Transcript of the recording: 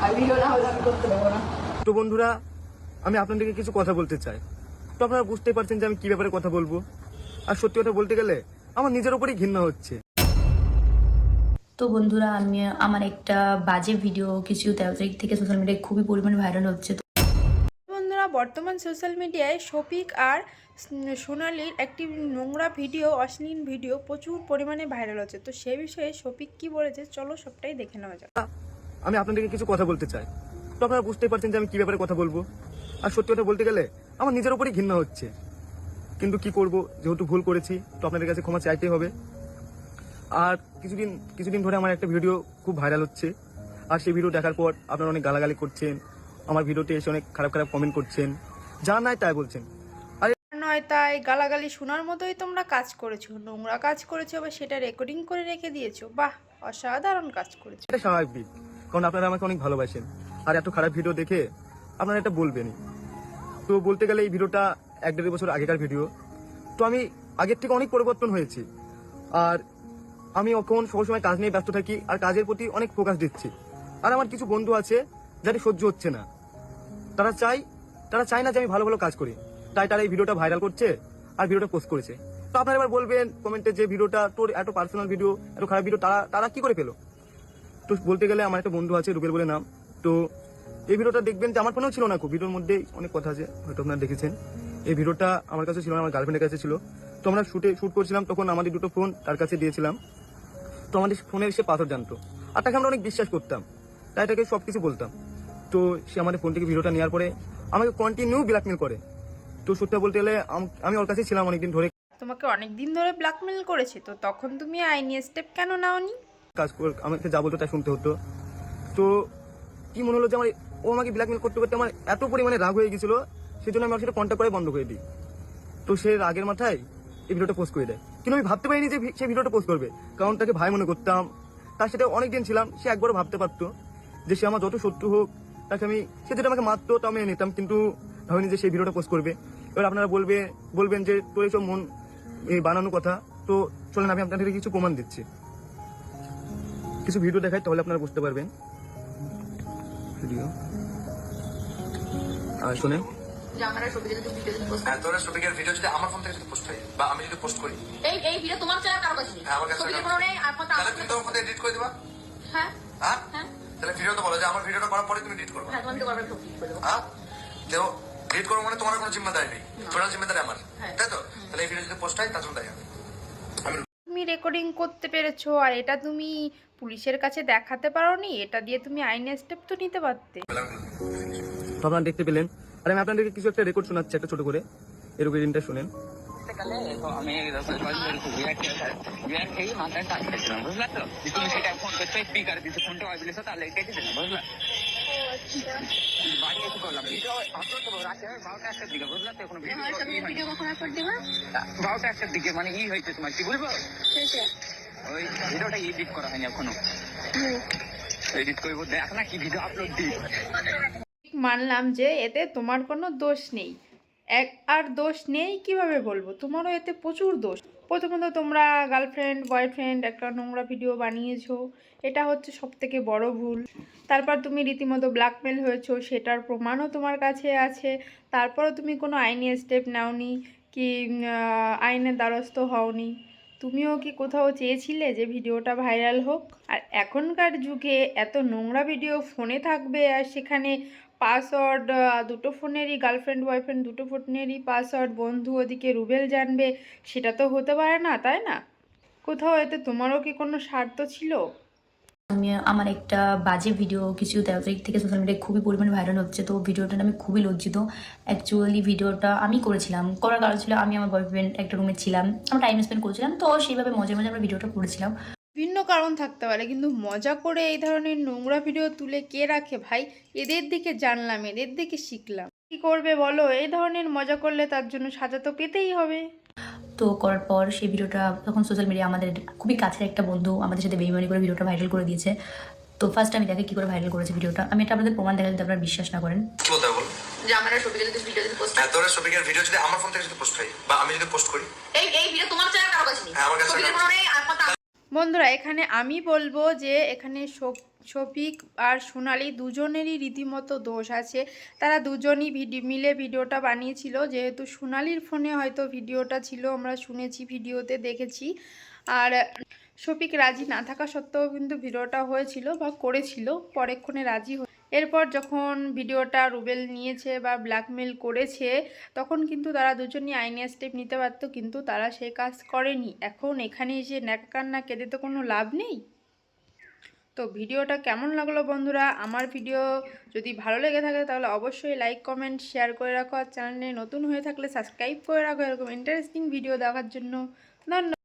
আর video না হলে আমি করতে দেবো না। তো বন্ধুরা, আমি আপনাদেরকে কিছু কথা বলতে চাই। তো আপনারা বুঝতেই পারছেন যে আমি কি ব্যাপারে কথা বলবো। আর সত্যি কথা বলতে গেলে আমার নিজের উপরই ঘৃণা হচ্ছে। তো বন্ধুরা, আমি আমার একটা বাজে ভিডিও কিছু 13 তারিখ থেকে সোশ্যাল মিডিয়ায় খুবই পরিমাণে ভাইরাল হচ্ছে। বন্ধুরা, বর্তমান সোশ্যাল মিডিয়ায় শফিক আর সোনালির একটি নোংরা ভিডিও, অশ্লীল ভিডিও প্রচুর পরিমাণে ভাইরাল হচ্ছে। তো সে বিষয়ে শফিক কি বলেছে চলো সবটাই দেখে নেওয়া যাক। আমি আপনাদেরকে কিছু কথা বলতে চাই। তো আপনারা বুঝতেই পারছেন যে আমি কি ব্যাপারে কথা বলবো। আর সত্যি কথা বলতে গেলে আমার নিজের উপরই ঘৃণা হচ্ছে। কিন্তু কি করব, যেহেতু ভুল করেছি তো আপনাদের কাছে ক্ষমা চাইতেই হবে। আর কিছুদিন ধরে আমার একটা ভিডিও খুব ভাইরাল হচ্ছে। আর সেই ভিডিও দেখার পর আপনারা অনেক গালাগালি করছেন, আমার ভিডিওতে এসে অনেক খারাপ খারাপ কমেন্ট করছেন, যা নাই তাই বলছেন। নয় তাই গালাগালি শোনার মতোই তোমরা কাজ করেছো, নোংরা কাজ করেছো, আবার সেটা রেকর্ডিং করে রেখে দিয়েছো। বাহ, অসাধারণ কাজ করেছো। এটা স্বাভাবিক, কারণ আপনারা আমাকে অনেক ভালোবাসেন। আর এত খারাপ ভিডিও দেখে আপনারা এটা বলবেনই। তো বলতে গেলে এই ভিডিওটা 1-1.5 বছর আগেকার ভিডিও। তো আমি আগের থেকে অনেক পরিবর্তন হয়েছি। আর আমি এখন সবসময় কাজ নিয়ে ব্যস্ত থাকি আর কাজের প্রতি অনেক ফোকাস দিচ্ছি। আর আমার কিছু বন্ধু আছে যাদের সহ্য হচ্ছে না, তারা চায় না যে আমি ভালো ভালো কাজ করি, তাই তারা এই ভিডিওটা ভাইরাল করছে আর ভিডিওটা পোস্ট করেছে। তো আপনারা এবার বলবেন কমেন্টে যে ভিডিওটা তোর এত পার্সোনাল ভিডিও, এত খারাপ ভিডিও তারা কি করে পেলো। তো বলতে গেলে আমার একটা বন্ধু আছে, রুবেল বলে নাম। তো এই ভিডিওটা দেখবেন যে আমার ফোনেও ছিল না, খুব ভিডিওর মধ্যে অনেক কথা আছে, হয়তো আপনারা দেখেছেন। এই ভিডিওটা আমার কাছে ছিল না, আমার গার্লফ্রেন্ডের কাছে ছিল। তো আমরা শুট করছিলাম, তখন আমাদের দুটো ফোন তার কাছে দিয়েছিলাম। তো আমাদের ফোনের সে পাথর জানতো, আর তাকে আমরা অনেক বিশ্বাস করতাম, তাই তাকে সবকিছু বলতাম। তো সে আমাদের ফোন থেকে ভিডিওটা নেওয়ার পরে আমাকে কন্টিনিউ ব্ল্যাকমেল করে। তো সত্যি বলতে গেলে আমি ওর কাছে ছিলাম অনেকদিন ধরে, তোমাকে অনেকদিন ধরে ব্ল্যাকমেল করেছে, তো তখন তুমি আইনি স্টেপ কেন নাওনি? কাজ করে আমাকে যা বলতো তাই শুনতে হতো। তো কি মনে হলো যে ও আমাকে ব্ল্যাকমেল করতে করতে আমার এত পরিমাণে রাগ হয়ে গেছিল, সেই জন্য আমি ওর সাথে কন্ট্যাক্ট করে বন্ধ করে দিই। তো সে রাগের মাথায় এই ভিডিওটা পোস্ট করে দেয়। কিন্তু আমি ভাবতে পারিনি যে সে ভিডিওটা পোস্ট করবে, কারণ তাকে ভাই মনে করতাম, তার সাথে অনেকদিন ছিলাম। সে একবারও ভাবতে পারতো যে সে আমার যত শত্রু হোক, তাকে সে যেটা আমাকে মারতো তা আমি নিতাম, কিন্তু ভাবিনি যে সেই ভিডিওটা পোস্ট করবে। এবার আপনারা বলবেন যে তোর এইসব মন বানানো কথা। তো চলেন আমি আপনাদেরকে কিছু প্রমাণ দিচ্ছি, কিছু ভিডিও দেখাই, তাহলে আপনারা বুঝতে পারবেন। ভিডিও আর শোনেন, তোরা শফিকের ভিডিও যদি আমার ফোন থেকে যদি পোস্ট হয় বা আমি যদি পোস্ট করি, এই ভিডিও তোমার ছাড়া কারো কাছে নেই। আমার কাছে তাহলে তুমি তোমার ফোন থেকে এডিট করে দিবা। হ্যাঁ হ্যাঁ, হ্যাঁ তাহলে ভিডিও তো বলো যে আমার ভিডিওটা করার পরে তুমি এডিট করবা। হ্যাঁ, তোমাকে বারবার ফোন করে দেবো। হ্যাঁ, তো এডিট করবো মানে তোমার কোনো জিম্মাদারি নেই, টোটাল জিম্মাদারি আমার, হ্যাঁ। তাই তো? তাহলে এই ভিডিও যদি পোস্ট হয় তার জন্য দায়ী হবে। তুমি রেকর্ডিং করতে পেরেছো, আর এটা তুমি পুলিশের কাছে দেখাতে পারোনি, এটা দিয়ে তুমি আইনি স্টেপ তো নিতে পারতে। তো আপনারা দেখতে পেলেন। আর আমি আপনাদেরকে কিছু একটা রেকর্ড শোনাচ্ছি, একটা ছোট করে, এই রেকর্ডিংটা শুনেন। আমি মাথায় টাচ করছিলাম, বুঝলা তো? তুমি সেটা ফোন করতে স্পিকার দিতে ফোনটা অয়েল দিলে তাহলে কেটে দিলাম, বুঝলা? বাড়ি এসে করলাম ভিডিও আপলোড করবো রাতে 12টা-1টার দিকে, বুঝলা তো? এখন ভিডিও কখন আপলোড দিবা? 12টা-1টার দিকে, মানে হয়েছে তোমার কি বলবো, ওই ভিডিওটা এডিট করা হয়নি এখনো, এডিট করবো, দেখ না কি ভিডিও আপলোড দিই। মানলাম যে এতে তোমার কোনো দোষ নেই, আর দোষ নেই কিভাবে বলবো, তোমারও এতে প্রচুর দোষ। প্রথমত তোমরা গার্লফ্রেন্ড বয়ফ্রেন্ড একটা নোংরা ভিডিও বানিয়েছো, এটা হচ্ছে সবথেকে বড় ভুল। তারপর তুমি রীতিমতো ব্ল্যাকমেল হয়েছো, সেটার প্রমাণও তোমার কাছে আছে। তারপরও তুমি কোনো আইনি স্টেপ নাওনি, কি আইনের দ্বারস্থ হওনি। তুমিও কি কোথাও চেয়েছিলে যে ভিডিওটা ভাইরাল হোক? আর এখনকার যুগে এত নোংরা ভিডিও ফোনে থাকবে, আর সেখানে পাসওয়ার্ড দুটো ফোনেরই, গার্লফ্রেন্ড বয়ফ্রেন্ড দুটো ফোনেরই পাসওয়ার্ড বন্ধু ওদিকে রুবেল জানবে, সেটা তো হতে পারে না, তাই না? কোথাও এতে তোমারও কি কোনো স্বার্থ ছিল? আমি আমার একটা বাজে ভিডিও কিছু 13 তারিখ থেকে সোশ্যাল মিডিয়ায় খুবই পরিমাণে ভাইরাল হচ্ছে। তো ভিডিওটা আমি খুবই লজ্জিত। অ্যাকচুয়ালি ভিডিওটা আমি করেছিলাম, করার কারণ ছিল আমি আমার বয়ফ্রেন্ড একটা রুমে ছিলাম, আমরা টাইম স্পেন্ড করছিলাম, তো সেইভাবে মজায় মজায় আমরা ভিডিওটা করেছিলাম। বিভিন্ন কারণ থাকতে পারে, কিন্তু মজা করে এই ধরনের নোংরা ভিডিও তুলে কে রাখে ভাই? এদের দিকে জানলাম, এদের দিকে শিখলাম। কি করবে বলো, এই ধরনের মজা করলে তার জন্য সাজা তো পেতেই হবে। তো করার পর সেই ভিডিওটা তখন সোশ্যাল মিডিয়া আমাদের খুবই কাছের একটা বন্ধু আমাদের সাথে বেইমানি করে ভিডিওটা ভাইরাল করে দিয়েছে। তো ফার্স্ট আমি দেখে কি করে ভাইরাল করেছে ভিডিওটা, আমি এটা আপনাদের প্রমাণ দেখা যদি আপনারা বিশ্বাস না করেন। কি বলতে হবে বল? যে আমার শফিকের ভিডিও যদি পোস্ট হ্যাঁ, তোরা শফিকের ভিডিও যদি আমার ফোন থেকে যদি পোস্ট হয় বা আমি যদি পোস্ট করি, এই ভিডিও তোমার ছাড়া কারো কাছে নেই। হ্যাঁ, আমার কাছে শফিকের ফোনে আর কথা। বন্ধুরা, এখানে আমি বলবো যে এখানে শফিক আর সোনালি দুজনেরই রীতিমতো দোষ আছে। তারা দুজনই মিলে ভিডিওটা বানিয়েছিল, যেহেতু সোনালির ফোনে হয়তো ভিডিওটা ছিল, আমরা শুনেছি, ভিডিওতে দেখেছি। আর শফিক রাজি না থাকা সত্ত্বেও কিন্তু ভিডিওটা হয়েছিল বা করেছিল, পরেক্ষণে রাজি এরপর যখন ভিডিওটা রুবেল নিয়েছে বা ব্ল্যাকমেল করেছে, তখন কিন্তু তারা দুজনই আইনি স্টেপ নিতে পারত, কিন্তু তারা সেই কাজ করেনি। এখন এখানে এসে ন্যাকান্না কেঁদে তো কোনো লাভ নেই। তো ভিডিওটা কেমন লাগলো বন্ধুরা? আমার ভিডিও যদি ভালো লেগে থাকে তাহলে অবশ্যই লাইক কমেন্ট শেয়ার করে রাখো, আর চ্যানেলে নতুন হয়ে থাকলে সাবস্ক্রাইব করে রাখো এরকম ইন্টারেস্টিং ভিডিও দেখার জন্য। ধন্যবাদ।